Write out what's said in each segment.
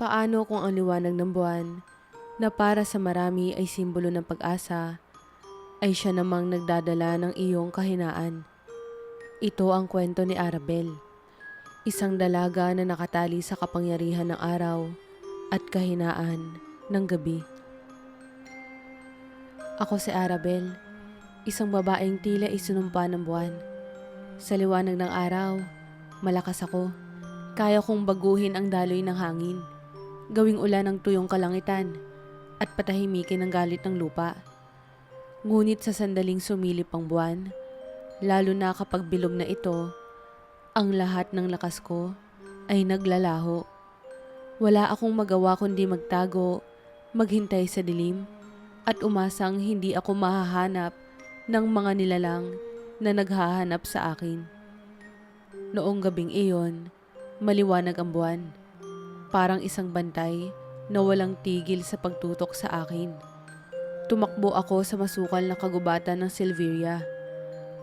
Paano kung ang liwanag ng buwan, na para sa marami ay simbolo ng pag-asa, ay siya namang nagdadala ng iyong kahinaan? Ito ang kwento ni Arabel, isang dalaga na nakatali sa kapangyarihan ng araw at kahinaan ng gabi. Ako si Arabel, isang babaeng tila isinumpa ng buwan. Sa liwanag ng araw, malakas ako. Kaya kong baguhin ang daloy ng hangin, gawing ulan ang tuyong kalangitan, at patahimikin ang galit ng lupa. Ngunit sa sandaling sumilip ang buwan, lalo na kapag bilog na ito, ang lahat ng lakas ko ay naglalaho. Wala akong magawa kundi magtago, maghintay sa dilim, at umasang hindi ako mahahanap ng mga nilalang na naghahanap sa akin. Noong gabing iyon, maliwanag ang buwan, parang isang bantay na walang tigil sa pagtutok sa akin. Tumakbo ako sa masukal na kagubatan ng Silveria,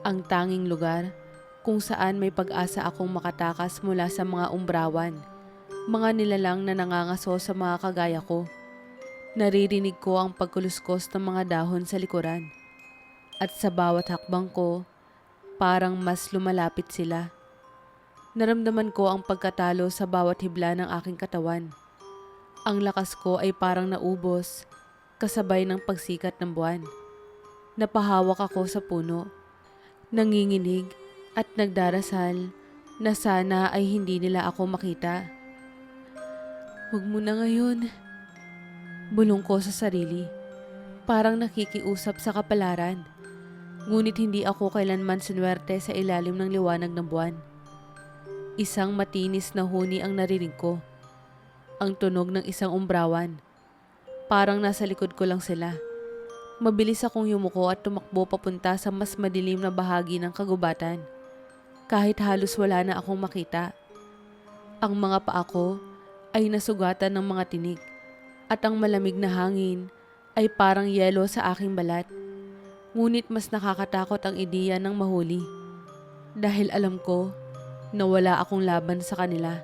ang tanging lugar kung saan may pag-asa akong makatakas mula sa mga umbrawan, mga nilalang na nangangaso sa mga kagaya ko. Naririnig ko ang pagkuluskos ng mga dahon sa likuran, at sa bawat hakbang ko, parang mas lumalapit sila. Naramdaman ko ang pagkatalo sa bawat hibla ng aking katawan. Ang lakas ko ay parang naubos, kasabay ng pagsikat ng buwan. Napahawak ako sa puno, nanginginig at nagdarasal na sana ay hindi nila ako makita. "Huwag mo na ngayon," bulong ko sa sarili. Parang nakikiusap sa kapalaran. Ngunit hindi ako kailanman sinuwerte sa ilalim ng liwanag ng buwan. Isang matinis na huni ang narinig ko. Ang tunog ng isang umbrawan. Parang nasa likod ko lang sila. Mabilis akong yumuko at tumakbo papunta sa mas madilim na bahagi ng kagubatan. Kahit halos wala na akong makita. Ang mga paa ko ay nasugatan ng mga tinik at ang malamig na hangin ay parang yelo sa aking balat. Ngunit mas nakakatakot ang ideya ng mahuli. Dahil alam ko na wala akong laban sa kanila.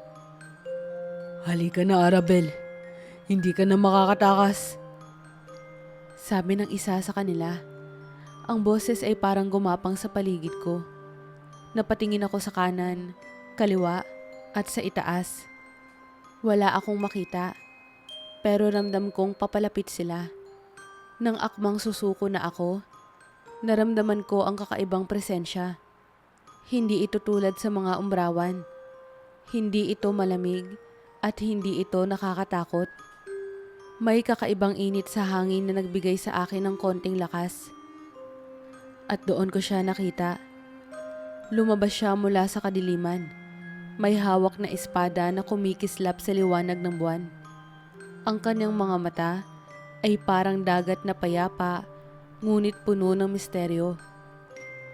"Halika na, Arabel. Hindi ka na makakatakas," sabi ng isa sa kanila. Ang boses ay parang gumapang sa paligid ko. Napatingin ako sa kanan, kaliwa, at sa itaas. Wala akong makita, pero ramdam kong papalapit sila. Nang akmang susuko na ako, naramdaman ko ang kakaibang presensya. Hindi ito tulad sa mga umbrawan. Hindi ito malamig at hindi ito nakakatakot. May kakaibang init sa hangin na nagbigay sa akin ng konting lakas. At doon ko siya nakita. Lumabas siya mula sa kadiliman. May hawak na espada na kumikislap sa liwanag ng buwan. Ang kanyang mga mata ay parang dagat na payapa, ngunit puno ng misteryo.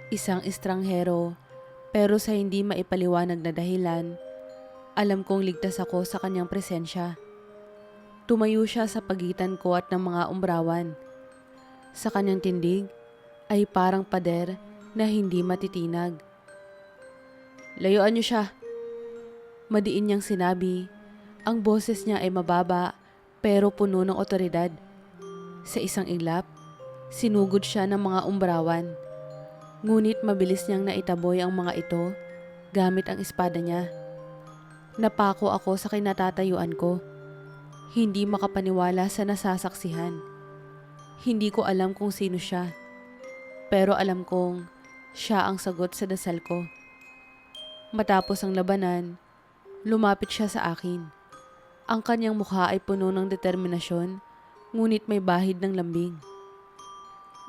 Isang estranghero, pero sa hindi maipaliwanag na dahilan, alam kong ligtas ako sa kanyang presensya. Tumayo siya sa pagitan ko at ng mga umbrawan. Sa kanyang tindig ay parang pader na hindi matitinag. "Layuan niyo siya," madiin niyang sinabi. Ang boses niya ay mababa pero puno ng otoridad. Sa isang iglap, sinugod siya ng mga umbrawan. Ngunit mabilis niyang naitaboy ang mga ito gamit ang espada niya. Napako ako sa kinatatayuan ko. Hindi makapaniwala sa nasasaksihan. Hindi ko alam kung sino siya, pero alam kong siya ang sagot sa dasal ko. Matapos ang labanan, lumapit siya sa akin. Ang kanyang mukha ay puno ng determinasyon, ngunit may bahid ng lambing.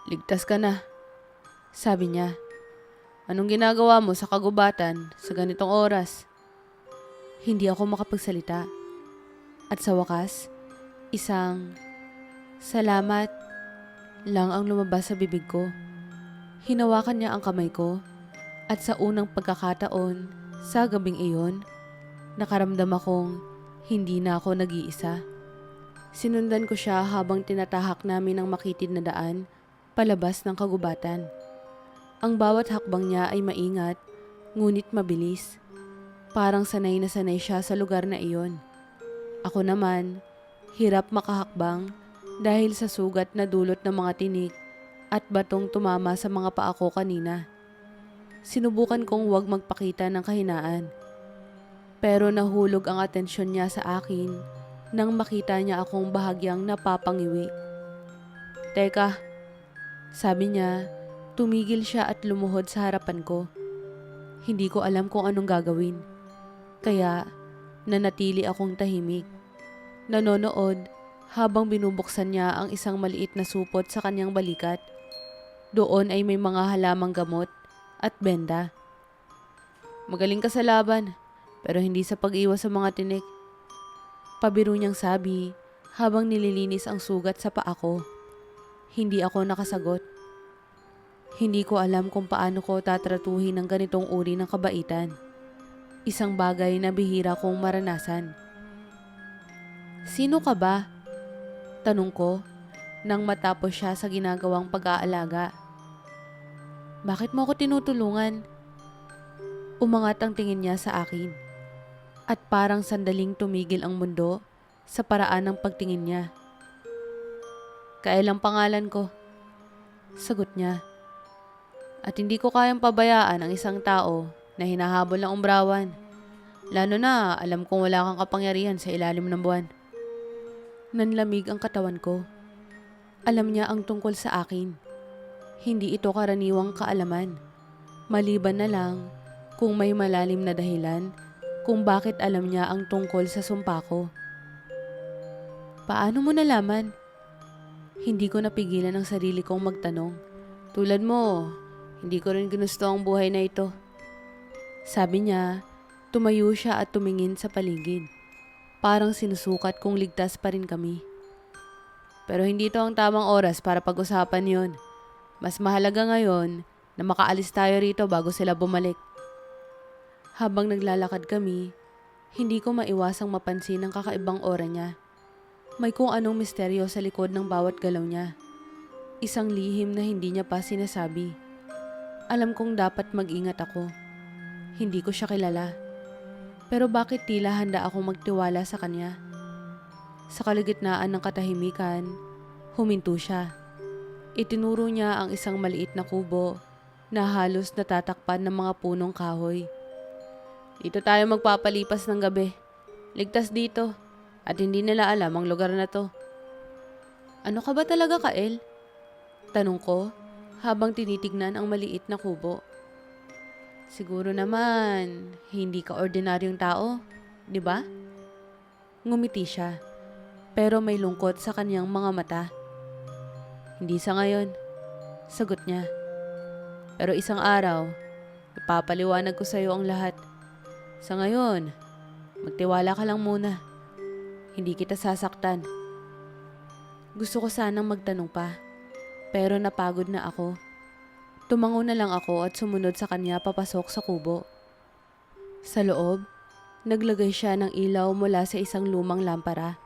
"Ligtas ka na," sabi niya. "Anong ginagawa mo sa kagubatan sa ganitong oras?" Hindi ako makapagsalita. At sa wakas, isang "salamat" lang ang lumabas sa bibig ko. Hinawakan niya ang kamay ko at sa unang pagkakataon sa gabing iyon, nakaramdam akong hindi na ako nag-iisa. Sinundan ko siya habang tinatahak namin ang makitid na daan palabas ng kagubatan. Ang bawat hakbang niya ay maingat, ngunit mabilis. Parang sanay na sanay siya sa lugar na iyon. Ako naman, hirap makahakbang dahil sa sugat na dulot ng mga tinik at batong tumama sa mga paa ko kanina. Sinubukan kong huwag magpakita ng kahinaan. Pero nahulog ang atensyon niya sa akin nang makita niya akong bahagyang napapangiwi. Teka, sabi niya, tumigil siya at lumuhod sa harapan ko. Hindi ko alam kung anong gagawin. Kaya nanatili akong tahimik. Nanonood habang binubuksan niya ang isang maliit na supot sa kanyang balikat. Doon ay may mga halamang gamot at benda. Magaling ka sa laban, pero hindi sa pag-iwas sa mga tinik. Pabiro niyang sabi habang nililinis ang sugat sa paa ko. Hindi ako nakasagot. Hindi ko alam kung paano ko tatratuhin ng ganitong uri ng kabaitan. Isang bagay na bihira kong maranasan. Sino ka ba? Tanong ko nang matapos siya sa ginagawang pag-aalaga. Bakit mo ako tinutulungan? Umangat ang tingin niya sa akin at parang sandaling tumigil ang mundo sa paraan ng pagtingin niya. Kael ang pangalan ko, sagot niya. At hindi ko kayang pabayaan ang isang tao na hinahabol ng umbrawan. Lalo na alam kong wala kang kapangyarihan sa ilalim ng buwan. Nanlamig ang katawan ko. Alam niya ang tungkol sa akin. Hindi ito karaniwang kaalaman. Maliban na lang kung may malalim na dahilan kung bakit alam niya ang tungkol sa sumpa ko. Paano mo nalaman? Hindi ko napigilan ang sarili kong magtanong. Tulad mo, hindi ko rin ginusto ang buhay na ito. Sabi niya, tumayo siya at tumingin sa paligid. Parang sinusukat kung ligtas pa rin kami. Pero hindi ito ang tamang oras para pag-usapan yon. Mas mahalaga ngayon na makaalis tayo rito bago sila bumalik. Habang naglalakad kami, hindi ko maiwasang mapansin ang kakaibang aura niya. May kung anong misteryo sa likod ng bawat galaw niya. Isang lihim na hindi niya pa sinasabi. Alam kong dapat mag-ingat ako. Hindi ko siya kilala. Pero bakit tila handa akong magtiwala sa kanya? Sa kalagitnaan ng katahimikan, huminto siya. Itinuro niya ang isang maliit na kubo na halos natatakpan ng mga punong kahoy. Dito tayo magpapalipas ng gabi. Ligtas dito at hindi nila alam ang lugar na to. Ano ka ba talaga, Kael? Tanong ko habang tinitignan ang maliit na kubo. Siguro naman, hindi ka ordinaryong tao, di ba? Ngumiti siya, pero may lungkot sa kanyang mga mata. Hindi sa ngayon, sagot niya. Pero isang araw, ipapaliwanag ko sa iyo ang lahat. Sa ngayon, magtiwala ka lang muna. Hindi kita sasaktan. Gusto ko sanang magtanong pa, pero napagod na ako. Tumango na lang ako at sumunod sa kanya papasok sa kubo. Sa loob, naglagay siya ng ilaw mula sa isang lumang lampara.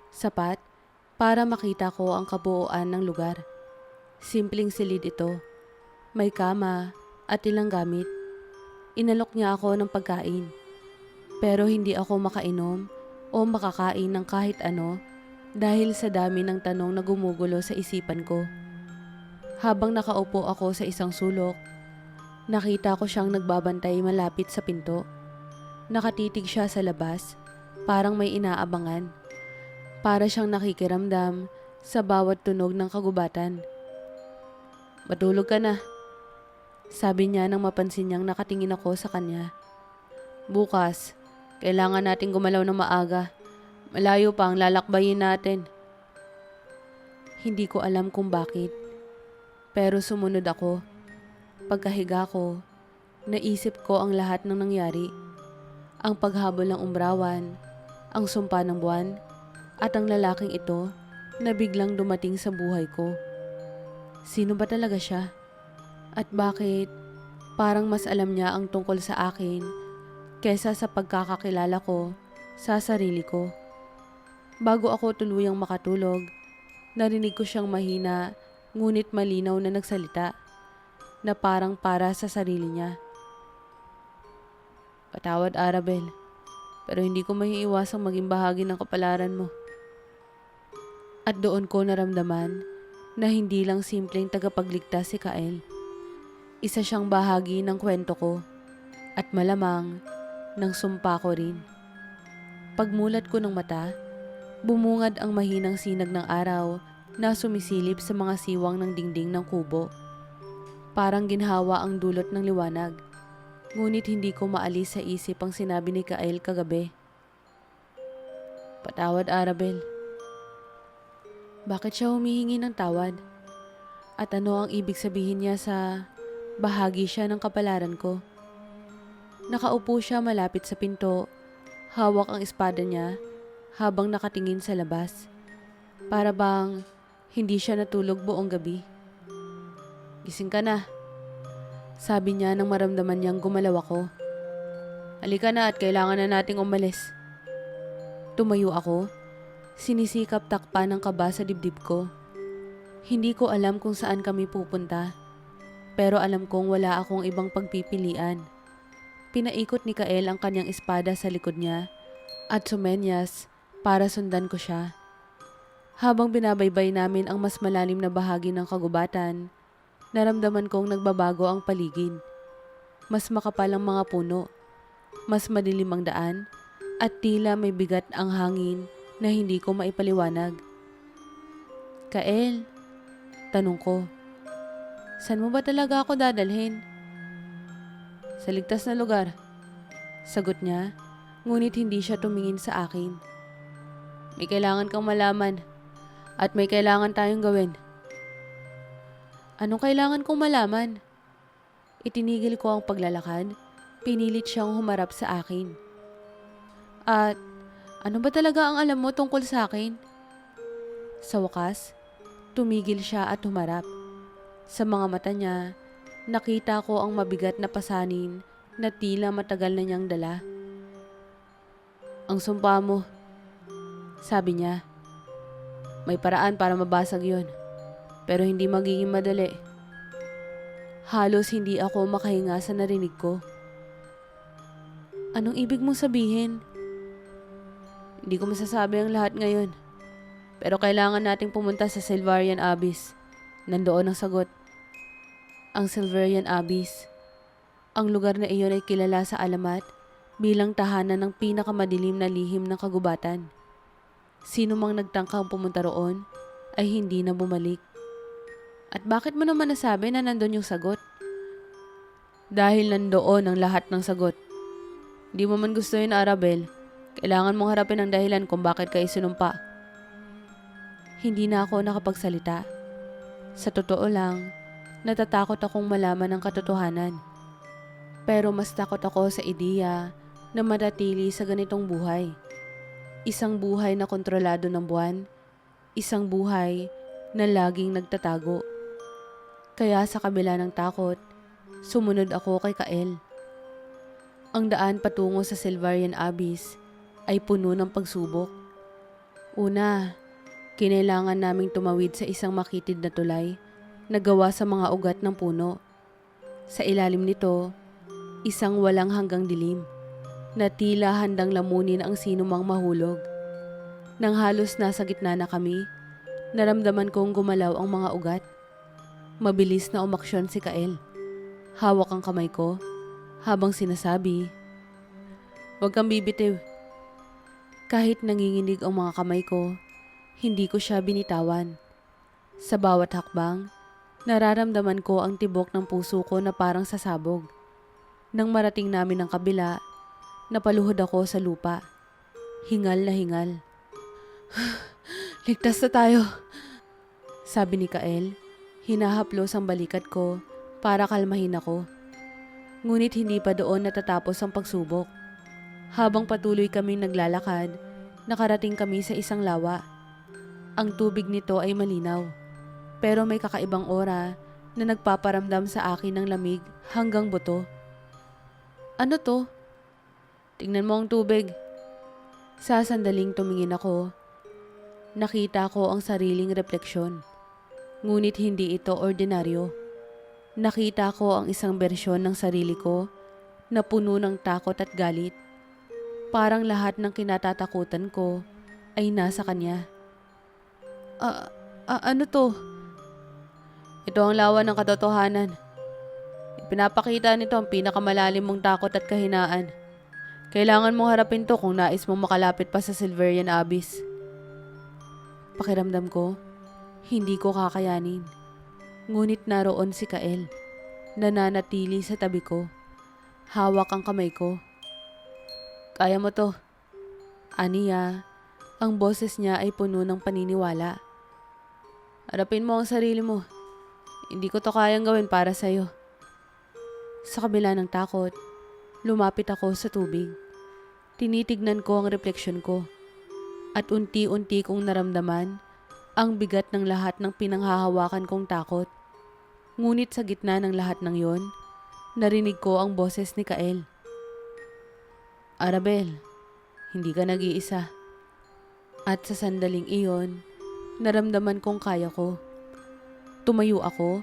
Sapat para makita ko ang kabuuan ng lugar. Simpleng silid ito. May kama at ilang gamit. Inalok niya ako ng pagkain. Pero hindi ako makainom o makakain ng kahit ano dahil sa dami ng tanong na gumugulo sa isipan ko. Habang nakaupo ako sa isang sulok, nakita ko siyang nagbabantay malapit sa pinto. Nakatitig siya sa labas, parang may inaabangan. Para siyang nakikiramdam sa bawat tunog ng kagubatan. Matulog ka na, sabi niya nang mapansin niyang nakatingin ako sa kanya. Bukas, kailangan nating gumalaw ng maaga. Malayo pa ang lalakbayin natin. Hindi ko alam kung bakit. Pero sumunod ako. Pagkahiga ko, naisip ko ang lahat ng nangyari. Ang paghabol ng umbrawan, ang sumpa ng buwan, at ang lalaking ito na biglang dumating sa buhay ko. Sino ba talaga siya? At bakit parang mas alam niya ang tungkol sa akin kesa sa pagkakakilala ko sa sarili ko? Bago ako tuluyang makatulog, narinig ko siyang mahina ngunit malinaw na nagsalita na parang para sa sarili niya. Patawad, Arabel. pero hindi ko maiiwasang maging bahagi ng kapalaran mo. At doon ko naramdaman na hindi lang simpleng tagapagligtas si Kael. Isa siyang bahagi ng kwento ko at malamang ng sumpa ko rin. Pagmulat ko ng mata, bumungad ang mahinang sinag ng araw na sumisilip sa mga siwang ng dingding ng kubo. Parang ginhawa ang dulot ng liwanag, ngunit hindi ko maalis sa isip ang sinabi ni Kael kagabi. Patawad, Arabel. Bakit siya humihingi ng tawad? At ano ang ibig sabihin niya sa bahagi siya ng kapalaran ko? Nakaupo siya malapit sa pinto, hawak ang espada niya habang nakatingin sa labas. Para bang hindi siya natulog buong gabi. Gising ka na, sabi niya nang maramdaman niyang gumalaw ako. Halika na at kailangan na nating umalis. Tumayo ako, sinisikap takpan ng kaba sa dibdib ko. Hindi ko alam kung saan kami pupunta, pero alam kong wala akong ibang pagpipilian. Pinaikot ni Kael ang kanyang espada sa likod niya at sumenyas para sundan ko siya. Habang binabaybay namin ang mas malalim na bahagi ng kagubatan, naramdaman kong nagbabago ang paligid. Mas makapal ang mga puno, mas madilim ang daan, at tila may bigat ang hangin na hindi ko maipaliwanag. Kael, tanong ko, saan mo ba talaga ako dadalhin? Sa ligtas na lugar, sagot niya, ngunit hindi siya tumingin sa akin. May kailangan kang malaman at may kailangan tayong gawin. Anong kailangan kong malaman? Itinigil ko ang paglalakad, pinilit siyang humarap sa akin. At ano ba talaga ang alam mo tungkol sa akin? Sa wakas, tumigil siya at humarap. Sa mga mata niya, nakita ko ang mabigat na pasanin na tila matagal na niyang dala. Ang sumpa mo, sabi niya. May paraan para mabasag yon, pero hindi magiging madali. Halos hindi ako makahinga sa narinig ko. Anong ibig mong sabihin? Hindi ko masasabi ang lahat ngayon, pero kailangan nating pumunta sa Silverian Abyss. Nandoon ang sagot. Ang Silverian Abyss. Ang lugar na iyon ay kilala sa alamat bilang tahanan ng pinakamadilim na lihim ng kagubatan. Sino mang nagtangkang pumunta roon ay hindi na bumalik. At bakit mo naman nasabi na nandun yung sagot? Dahil nandoon ang lahat ng sagot. Di mo man gusto yun, Arabel. Kailangan mong harapin ang dahilan kung bakit ka isinumpa. Hindi na ako nakapagsalita. Sa totoo lang, natatakot akong malaman ang katotohanan. Pero mas takot ako sa ideya na manatili sa ganitong buhay. Isang buhay na kontrolado ng buwan. Isang buhay na laging nagtatago. Kaya sa kabila ng takot, sumunod ako kay Kael. Ang daan patungo sa Silverian Abyss ay puno ng pagsubok. Una, kinailangan naming tumawid sa isang makitid na tulay na gawa sa mga ugat ng puno. Sa ilalim nito, isang walang hanggang dilim na tila handang lamunin ang sinumang mahulog. Nang halos nasa gitna na kami, naramdaman kong gumalaw ang mga ugat. Mabilis na umaksyon si Kael. Hawak ang kamay ko habang sinasabi, "Huwag kang bibitiw." Kahit nanginginig ang mga kamay ko, hindi ko siya binitawan. Sa bawat hakbang, nararamdaman ko ang tibok ng puso ko na parang sasabog. Nang marating namin ang kabila, napaluhod ako sa lupa. Hingal na hingal. Ligtas na tayo, sabi ni Kael. Hinahaplos ang balikat ko para kalmahin ako. Ngunit hindi pa doon natatapos ang pagsubok. Habang patuloy kaming naglalakad, nakarating kami sa isang lawa. Ang tubig nito ay malinaw, pero may kakaibang aura na nagpaparamdam sa akin ng lamig hanggang buto. Ano to? Tingnan mo ang tubig. Sa sandaling tumingin ako, nakita ko ang sariling refleksyon. Ngunit hindi ito ordinaryo. Nakita ko ang isang bersyon ng sarili ko na puno ng takot at galit. Parang lahat ng kinatatakutan ko ay nasa kanya. Ano to? Ito ang lawan ng katotohanan. Ipinapakita nito ang pinakamalalim mong takot at kahinaan. Kailangan mong harapin to kung nais mong makalapit pa sa Silverian Abyss. Pakiramdam ko, hindi ko kakayanin. Ngunit naroon si Kael, nananatili sa tabi ko. Hawak ang kamay ko. Kaya mo to. Aniya, ang boses niya ay puno ng paniniwala. Harapin mo ang sarili mo. Hindi ko to kayang gawin para sa'yo. Sa kabila ng takot, lumapit ako sa tubig. Tinitignan ko ang refleksyon ko. At unti-unti kong naramdaman ang bigat ng lahat ng pinanghahawakan kong takot. Ngunit sa gitna ng lahat ng yon, narinig ko ang boses ni Kael. Arabel, hindi ka nag-iisa. At sa sandaling iyon, naramdaman kong kaya ko. Tumayo ako,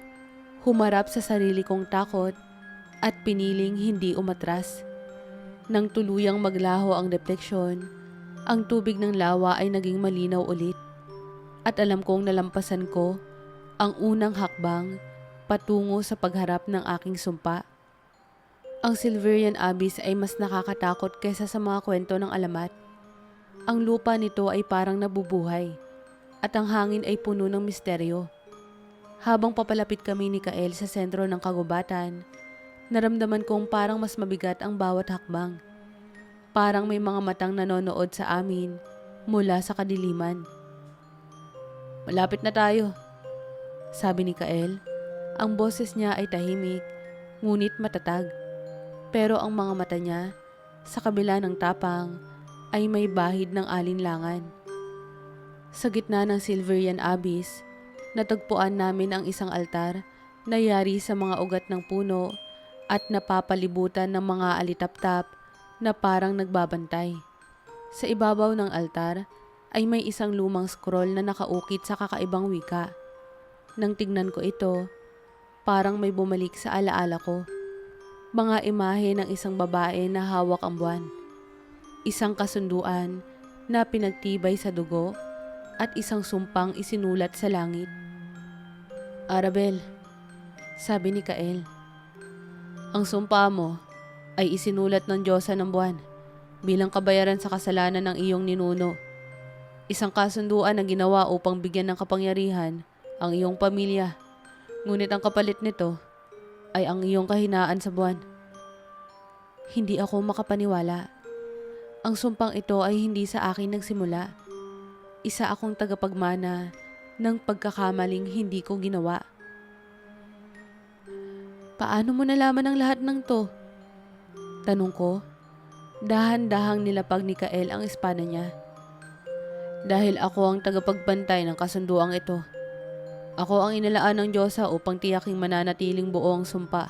humarap sa sarili kong takot at piniling hindi umatras. Nang tuluyang maglaho ang refleksyon, ang tubig ng lawa ay naging malinaw ulit. At alam kong nalampasan ko ang unang hakbang patungo sa pagharap ng aking sumpa. Ang Silverian Abyss ay mas nakakatakot kaysa sa mga kwento ng alamat. Ang lupa nito ay parang nabubuhay at ang hangin ay puno ng misteryo. Habang papalapit kami ni Kael sa sentro ng kagubatan, naramdaman kong parang mas mabigat ang bawat hakbang. Parang may mga matang nanonood sa amin mula sa kadiliman. Malapit na tayo, sabi ni Kael. Ang boses niya ay tahimik, ngunit matatag. Pero ang mga mata niya, sa kabila ng tapang, ay may bahid ng alinlangan. Sa gitna ng Silverian Abyss, natagpuan namin ang isang altar na yari sa mga ugat ng puno at napapalibutan ng mga alitaptap na parang nagbabantay. Sa ibabaw ng altar ay may isang lumang scroll na nakaukit sa kakaibang wika. Nang tignan ko ito, parang may bumalik sa alaala ko. Mga imahe ng isang babae na hawak ang buwan. Isang kasunduan na pinagtibay sa dugo at isang sumpang isinulat sa langit. Arabel, sabi ni Kael, ang sumpa mo ay isinulat ng Diyosa ng buwan bilang kabayaran sa kasalanan ng iyong ninuno. Isang kasunduan na ginawa upang bigyan ng kapangyarihan ang iyong pamilya. Ngunit ang kapalit nito ay ang iyong kahinaan sa buwan. Hindi ako makapaniwala. Ang sumpang ito ay hindi sa akin nagsimula. Isa akong tagapagmana ng pagkakamaling hindi ko ginawa. Paano mo nalaman ang lahat ng to? Tanong ko. Dahan-dahang nilapag ni Kael ang espada niya. Dahil ako ang tagapagbantay ng kasunduang ito. Ako ang inilaan ng Diyosa upang tiyaking mananatiling buo ang sumpa.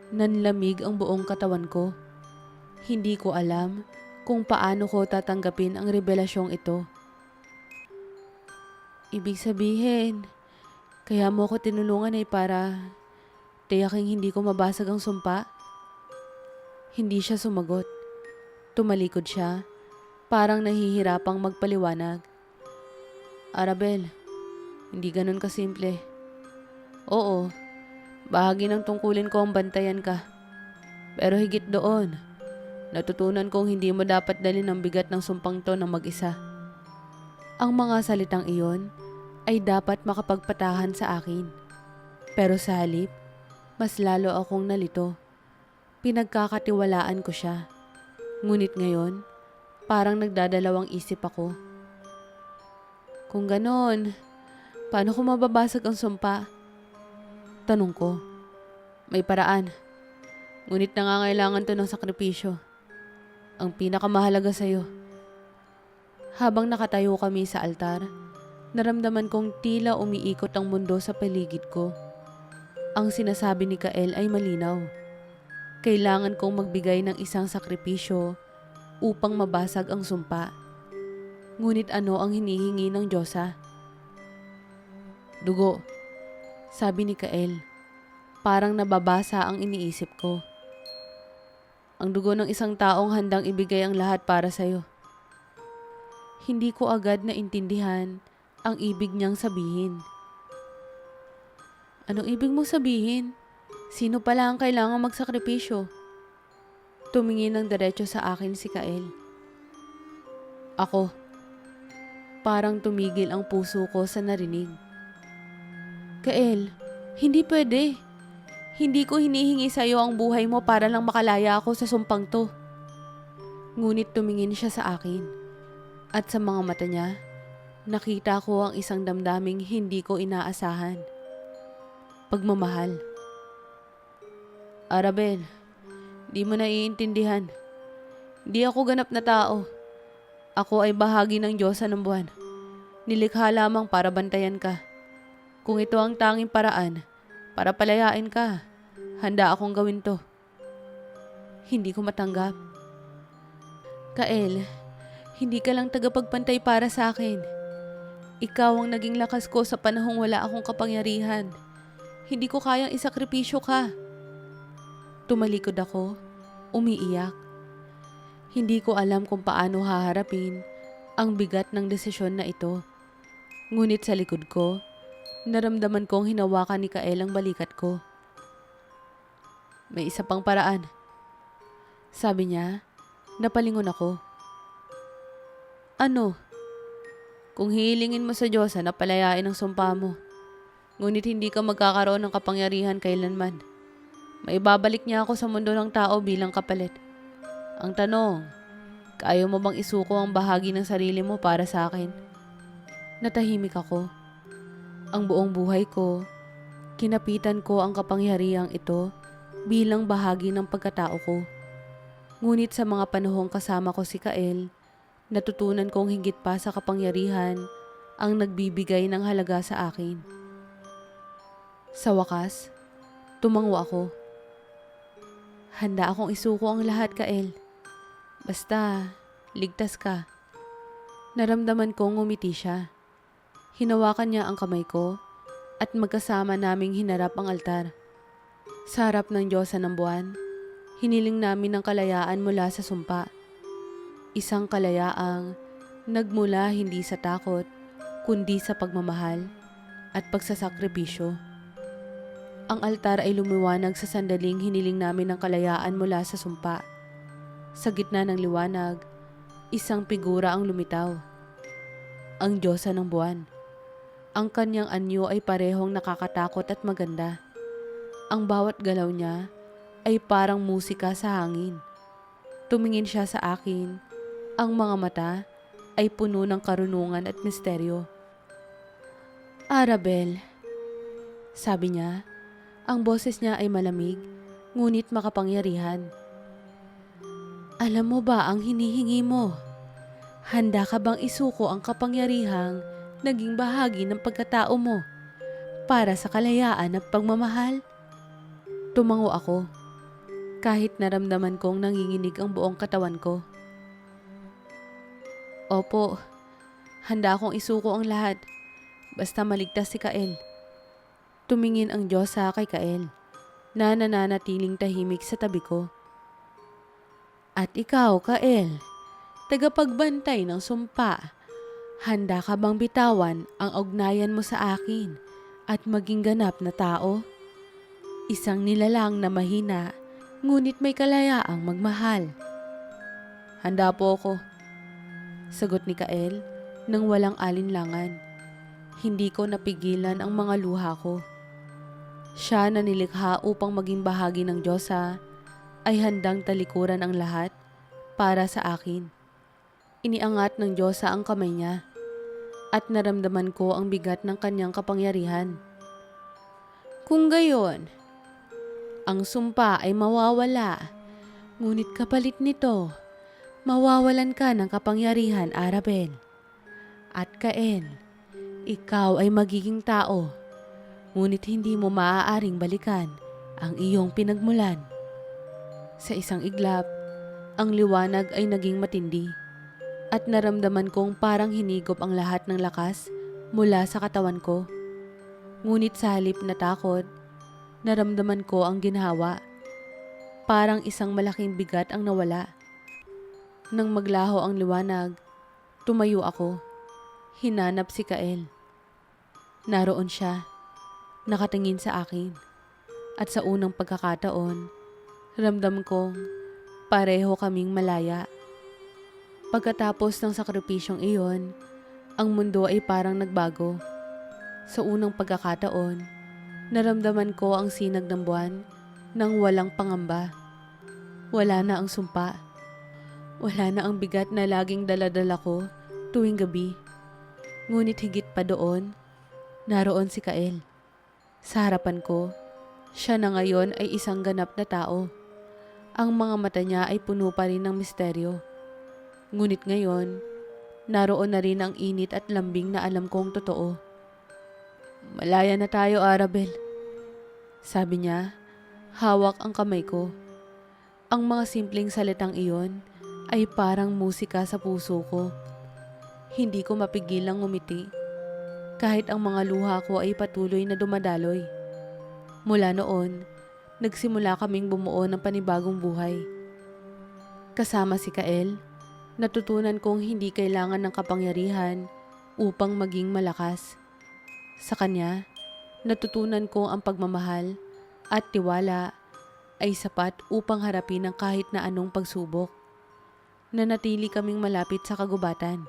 Nanlamig ang buong katawan ko. Hindi ko alam kung paano ko tatanggapin ang revelasyong ito. Ibig sabihin, kaya mo ko tinulungan ay para tiyaking hindi ko mabasag ang sumpa? Hindi siya sumagot. Tumalikod siya, parang nahihirapang magpaliwanag. Arabel, hindi ganun kasimple. Oo, bahagi ng tungkulin ko ang bantayan ka. Pero higit doon, natutunan kong hindi mo dapat dalhin ang bigat ng sumpang to ng mag-isa. Ang mga salitang iyon ay dapat makapagpatahan sa akin. Pero sa halip, mas lalo akong nalito. Pinagkakatiwalaan ko siya. Ngunit ngayon, parang nagdadalawang isip ako. Kung ganon, paano ko mababasag ang sumpa? Tanong ko. May paraan. Ngunit nangangailangan to ng sakripisyo. Ang pinakamahalaga sa'yo. Habang nakatayo kami sa altar, naramdaman kong tila umiikot ang mundo sa paligid ko. Ang sinasabi ni Kael ay malinaw. Kailangan kong magbigay ng isang sakripisyo upang mabasag ang sumpa. Ngunit ano ang hinihingi ng Diyosa? Dugo, sabi ni Kael. Parang nababasa ang iniisip ko. Ang dugo ng isang taong handang ibigay ang lahat para sa'yo. Hindi ko agad naintindihan ang ibig niyang sabihin. Anong ibig mong sabihin? Sino pala ang kailangang magsakripisyo? Tumingin ng diretso sa akin si Kael. Ako. Parang tumigil ang puso ko sa narinig. Kael, hindi pwede. Hindi ko hinihingi sa iyo ang buhay mo para lang makalaya ako sa sumpang to. Ngunit tumingin siya sa akin. At sa mga mata niya, nakita ko ang isang damdaming hindi ko inaasahan. Pagmamahal. Arabel, di mo naiintindihan. Di ako ganap na tao. Ako ay bahagi ng Diyosa ng buwan. Nilikha lamang para bantayan ka. Kung ito ang tanging paraan para palayain ka, handa akong gawin to. Hindi ko matanggap. Kael, hindi ka lang tagapagpantay para sa akin. Ikaw ang naging lakas ko sa panahong wala akong kapangyarihan. Hindi ko kayang isakripisyo ka. Tumalikod ako, umiiyak. Hindi ko alam kung paano haharapin ang bigat ng desisyon na ito. Ngunit sa likod ko, naramdaman kong hinawakan ni Kael ang balikat ko. May isa pang paraan. Sabi niya, napalingon ako. Ano? Kung hihilingin mo sa Diyosa na palayain ang sumpa mo, ngunit hindi ka magkakaroon ng kapangyarihan kailanman, maibabalik niya ako sa mundo ng tao bilang kapalit. Ang tanong, kaya mo bang isuko ang bahagi ng sarili mo para sa akin? Natahimik ako. Ang buong buhay ko, kinapitan ko ang kapangyarihang ito bilang bahagi ng pagkatao ko. Ngunit sa mga panahong kasama ko si Kael, natutunan kong higit pa sa kapangyarihan ang nagbibigay ng halaga sa akin. Sa wakas, tumango ako. Handa akong isuko ang lahat, Kael. Basta, ligtas ka. Naramdaman kong ngumiti siya. Hinawakan niya ang kamay ko at magkasama naming hinarap ang altar. Sa harap ng Diyosa ng buwan, hiniling namin ang kalayaan mula sa sumpa. Isang kalayaang nagmula hindi sa takot, kundi sa pagmamahal at pagsasakripisyo. Ang altar ay lumiwanag sa sandaling hiniling namin ang kalayaan mula sa sumpa. Sa gitna ng liwanag, isang figura ang lumitaw. Ang Diyosa ng buwan. Ang kanyang anyo ay parehong nakakatakot at maganda. Ang bawat galaw niya ay parang musika sa hangin. Tumingin siya sa akin. Ang mga mata ay puno ng karunungan at misteryo. Arabel, sabi niya. Ang boses niya ay malamig, ngunit makapangyarihan. Alam mo ba ang hinihingi mo? Handa ka bang isuko ang kapangyarihang naging bahagi ng pagkatao mo para sa kalayaan at pagmamahal? Tumango ako, kahit naramdaman kong nanginginig ang buong katawan ko. Opo, handa akong isuko ang lahat, basta maligtas si Kael. Tumingin ang Diyosa kay Kael, na nananatiling tahimik sa tabi ko. At ikaw, Kael, tagapagbantay ng sumpa, handa ka bang bitawan ang ugnayan mo sa akin at maging ganap na tao? Isang nilalang na mahina, ngunit may kalayaang magmahal. Handa po ako, sagot ni Kael nang walang alinlangan. Hindi ko napigilan ang mga luha ko. Siya na nilikha upang maging bahagi ng Diyosa ay handang talikuran ang lahat para sa akin. Iniangat ng Diyosa ang kamay niya at naramdaman ko ang bigat ng kanyang kapangyarihan. Kung gayon, ang sumpa ay mawawala, ngunit kapalit nito, mawawalan ka ng kapangyarihan, Arabel. At Kael, ikaw ay magiging tao, ngunit hindi mo maaaring balikan ang iyong pinagmulan. Sa isang iglap, ang liwanag ay naging matindi at naramdaman kong parang hinigop ang lahat ng lakas mula sa katawan ko. Ngunit sa halip na takot, naramdaman ko ang ginhawa. Parang isang malaking bigat ang nawala. Nang maglaho ang liwanag, tumayo ako. Hinanap si Kael. Naroon siya, nakatingin sa akin. At sa unang pagkakataon, ramdam kong pareho kaming malaya. Pagkatapos ng sakripisyong iyon, ang mundo ay parang nagbago. Sa unang pagkakataon, naramdaman ko ang sinag ng buwan nang walang pangamba. Wala na ang sumpa. Wala na ang bigat na laging daladala ko tuwing gabi. Ngunit higit pa doon, naroon si Kael. Sa harapan ko, siya na ngayon ay isang ganap na tao. Ang mga mata niya ay puno pa rin ng misteryo. Ngunit ngayon, naroon na rin ang init at lambing na alam kong totoo. Malaya na tayo, Arabel. Sabi niya, hawak ang kamay ko. Ang mga simpleng salitang iyon ay parang musika sa puso ko. Hindi ko mapigilang ngumiti. Kahit ang mga luha ko ay patuloy na dumadaloy. Mula noon, nagsimula kaming bumuo ng panibagong buhay. Kasama si Kael, natutunan kong hindi kailangan ng kapangyarihan upang maging malakas. Sa kanya, natutunan ko ang pagmamahal at tiwala ay sapat upang harapin ang kahit na anong pagsubok. Nanatili kaming malapit sa kagubatan,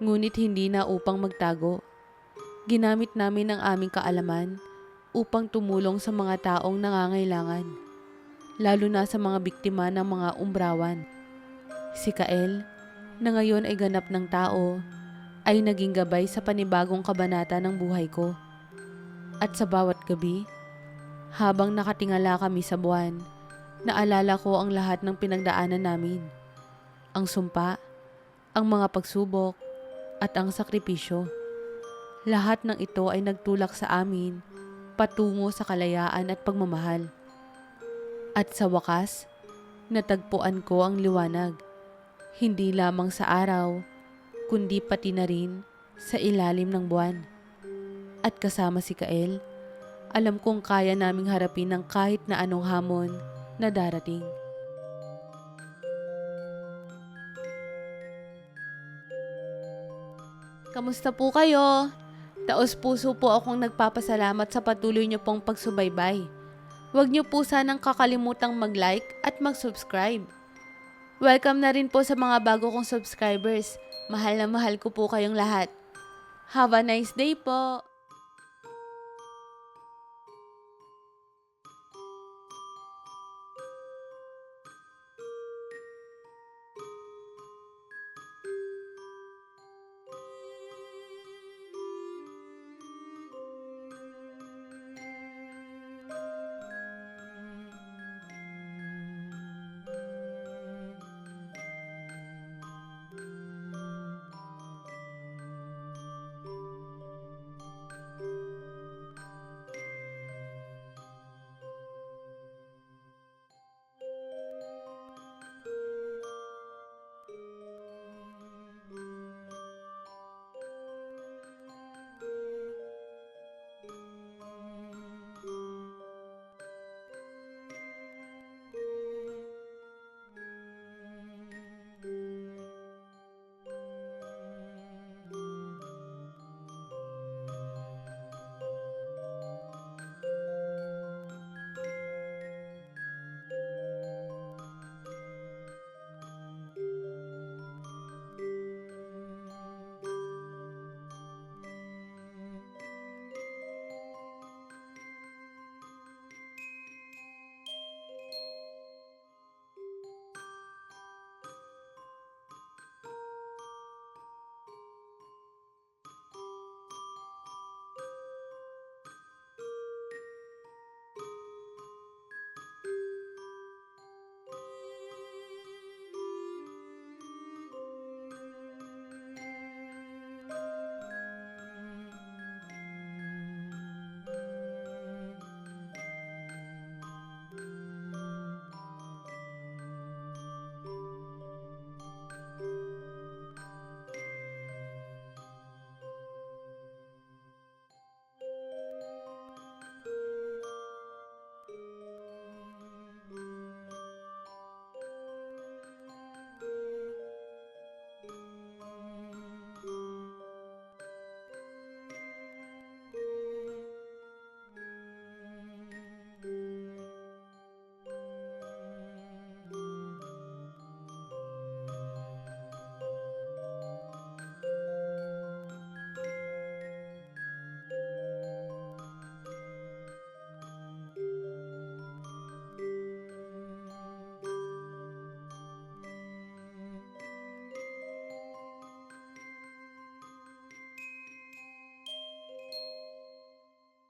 ngunit hindi na upang magtago. Ginamit namin ang aming kaalaman upang tumulong sa mga taong nangangailangan, lalo na sa mga biktima ng mga umbrawan. Si Kael, na ngayon ay ganap ng tao, ay naging gabay sa panibagong kabanata ng buhay ko. At sa bawat gabi, habang nakatingala kami sa buwan, naalala ko ang lahat ng pinagdaanan namin. Ang sumpa, ang mga pagsubok, at ang sakripisyo. Lahat ng ito ay nagtulak sa amin patungo sa kalayaan at pagmamahal. At sa wakas, natagpuan ko ang liwanag, hindi lamang sa araw, kundi pati na rin sa ilalim ng buwan. At kasama si Kael, alam kong kaya naming harapin ang kahit na anong hamon na darating. Kamusta po kayo? Taos-puso po akong nagpapasalamat sa patuloy niyo pong pagsubaybay. Huwag niyo po sanang kakalimutang mag-like at mag-subscribe. Welcome na rin po sa mga bago kong subscribers. Mahal na mahal ko po kayong lahat. Have a nice day po!